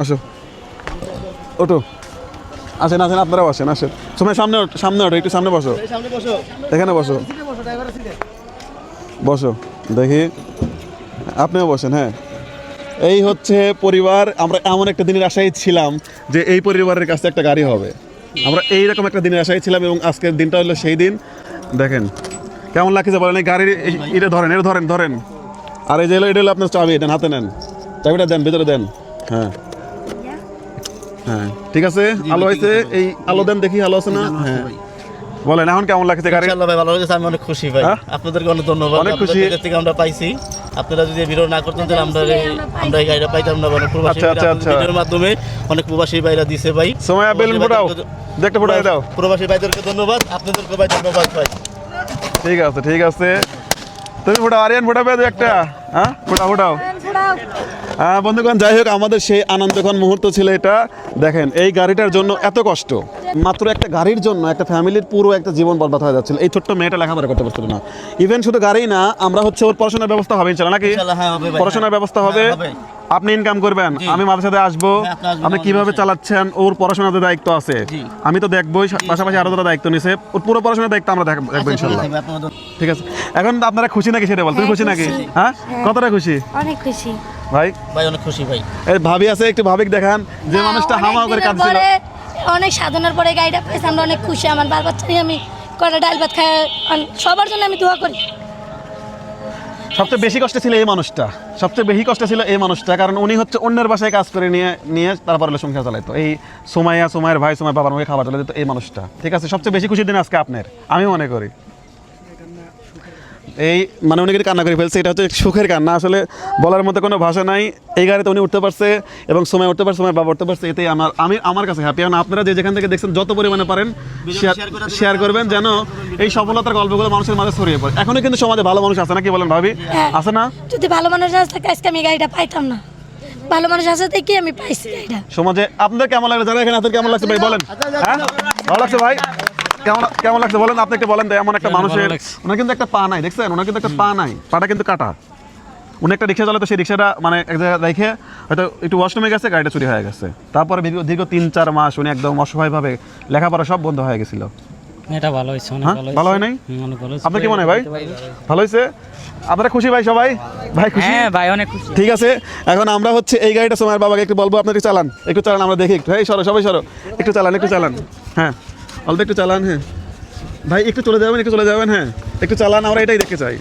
আসো ওটো আসেন আসেন আপনারাও আসেন আসেন সময় সামনে সামনে ওঠো একটু সামনে বসো এখানে বসো বসো দেখি আপনিও বসেন। হ্যাঁ এই হচ্ছে পরিবার। আমরা এমন একটা দিনের আশায় ছিলাম যে এই পরিবারের কাছে একটা গাড়ি হবে। আমরা এইরকম একটা দিনের আশায় ছিলাম এবং আজকের দিনটা হলো সেই দিন। দেখেন কেমন লাগছে বলেন। এই গাড়ির এটা ধরেন, এটা ধরেন ধরেন। আর এই যে এটা হলো আপনার চাবি, এটা হাতে নেন, চাবিটা দেন, ভেতরে দেন। হ্যাঁ হ্যাঁ ঠিক আছে। আলো হয়েছে, এই আলো দেন দেখি, আলো আছে না? হ্যাঁ বলেন এখন কেমন লাগছে গাড়ি? ইনশাআল্লাহ ভাই ভালো লাগছে, আমি অনেক খুশি ভাই। আপনাদেরকে অনেক ধন্যবাদ, অনেক খুশি থেকে আমরা পাইছি। আপনারা যদি ভিডিও না করতেন তাহলে আমরা এই গাড়িটা পাইতাম না। অনেক প্রবাসী ভিডিওর মাধ্যমে অনেক প্রবাসী ভাইরা দিছে ভাই। সময় বেলুন ফোটাও, দেখতে ফোটাই দাও। প্রবাসী ভাইদেরকে ধন্যবাদ, আপনাদেরকে ভাই ধন্যবাদ ভাই। ঠিক আছে ঠিক আছে, তুমি ফোটাও, আরিয়ান ফোটাবে একটা। হ্যাঁ ফোটাও ফোটাও। হ্যাঁ বন্ধুগণ, যাই হোক আমাদের সেই আনন্দঘন মুহূর্ত ছিল এটা। দেখেন এই গাড়িটার জন্য এত কষ্ট, মাত্র একটা গাড়ির জন্য একটা ফ্যামিলির পুরো একটা জীবন বরবাদ হয়ে যাচ্ছিল। এই ছোট্ট মেয়েটা লেখাপড়া করতে পারছিল না। ইভেন শুধু গাড়ি না, আমরা হচ্ছে ওর পড়াশোনার ব্যবস্থা হবে ইনশাআল্লাহ নাকি? পড়াশোনার ব্যবস্থা হবে, আপনি ইনকাম করবেন, আমি মাঝে সাথে আসবো। আপনি কিভাবে চালাচ্ছেন, ওর পড়াশোনার দায়িত্ব আছে, আমি তো দেখবোই, পাশাপাশি আরো যারা দায়িত্ব নিছে ওর পুরো পড়াশোনার দায়িত্ব আমরা দেখবো ইনশাআল্লাহ। ঠিক আছে, এখন আপনারা খুশি নাকি সেটা বল। তুমি খুশি নাকি? হ্যাঁ কতটা খুশি? অনেক খুশি ভাই। ভাই অনেক খুশি ভাই। এই ভাবি আছে, একটু ভাবিক দেখান যে মানুষটা হামা করে কাঁদছিল। অনেক সাধনার পরে গাড়িটা পেয়েছি, আমরা অনেক খুশি। আমার বারবার চাই আমি কটা ডাল ভাত খাই, সবার জন্য আমি দোয়া করি। সবচেয়ে বেশি কষ্ট ছিল এই মানুষটা, সবচেয়ে বেশি কষ্ট ছিল এই মানুষটা, কারণ উনি হচ্ছে অন্যের বাসায় কাজ করে নিয়ে নিয়ে তারপর হলো সংসার চালাইতো। এই সময়ের ভাই সময় বাবার মুখে খাবার চলে দিত এই মানুষটা। ঠিক আছে, সবচেয়ে বেশি খুশির দিন আজকে আপনার, আমি মনে করি। এই মানে উনি কিন্তু কান্না করে ফেলছে, এটা হচ্ছে সুখের কান্না, আসলে বলার মতো কোনো ভাষা নাই। এই গাড়িতে উনি উঠতে পারছে এবং সময় উঠতে পারছে, সময় বাবা উঠতে পারছে, এতেই আমার কাছে হ্যাপি। এখন আপনারা যে যেখান থেকে দেখছেন যত পরিমাণে পারেন শেয়ার করবেন, যেন এই সফলতার গল্পগুলো মানুষের মাঝে ছড়িয়ে পড়ে। এখনো কিন্তু সমাজে ভালো মানুষ আছে না, কি বলেন ভাবি? আছে না? যদি ভালো মানুষ আসতে আজকে আমি গাড়িটা পাইতাম না। ভালো মানুষ আসে থেকে আমি পাইছি গাড়িটা। সমাজে আপনাদের কেমন লাগছে, যারা এখানে আপনাদের কেমন লাগছে ভাই বলেন? হ্যাঁ ভালো লাগছে ভাই? কেমন লাগছে বলেন? আপনি একটু বলেন তো। এমন একটা মানুষের, ওনার কিন্তু একটা পা নাই, দেখছেন? ওনার কিন্তু একটা পা নাই, পাটা কিন্তু কাটা। উনি একটা রিক্সা চালাতো, সেই রিক্সাটা মানে এক জায়গায় রেখে হয়তো একটু ওয়াশরুমে গেছে, গাড়িটা চুরি হয়ে গেছে। তারপরে দীর্ঘ 3-4 মাস উনি একদম অসহায়ভাবে, লেখাপড়া সব বন্ধ হয়ে গেছিল। এটা ভালো হয়েছে, অনেক ভালো ভালো হয় নাই? অনেক ভালো হয়েছে। আপনার কি মনে হয় ভাই? ভালো হয়েছে? আপনারা খুশি ভাই? সবাই ভাই খুশি? হ্যাঁ ভাই অনেক খুশি। ঠিক আছে, এখন আমরা হচ্ছে এই গাড়িটা সময়ের বাবাকে একটু বলবো, আপনার একটু চালান, একটু চালান, আমরা দেখি একটু। এই সরো, সবাই সরো, একটু চালান, একটু চালান। হ্যাঁ অল্প একটু চালান। হ্যাঁ ভাই একটু চলে যাবেন, একটু চলে যাবেন। হ্যাঁ একটু চালান, আমরা এটাই দেখতে চাই।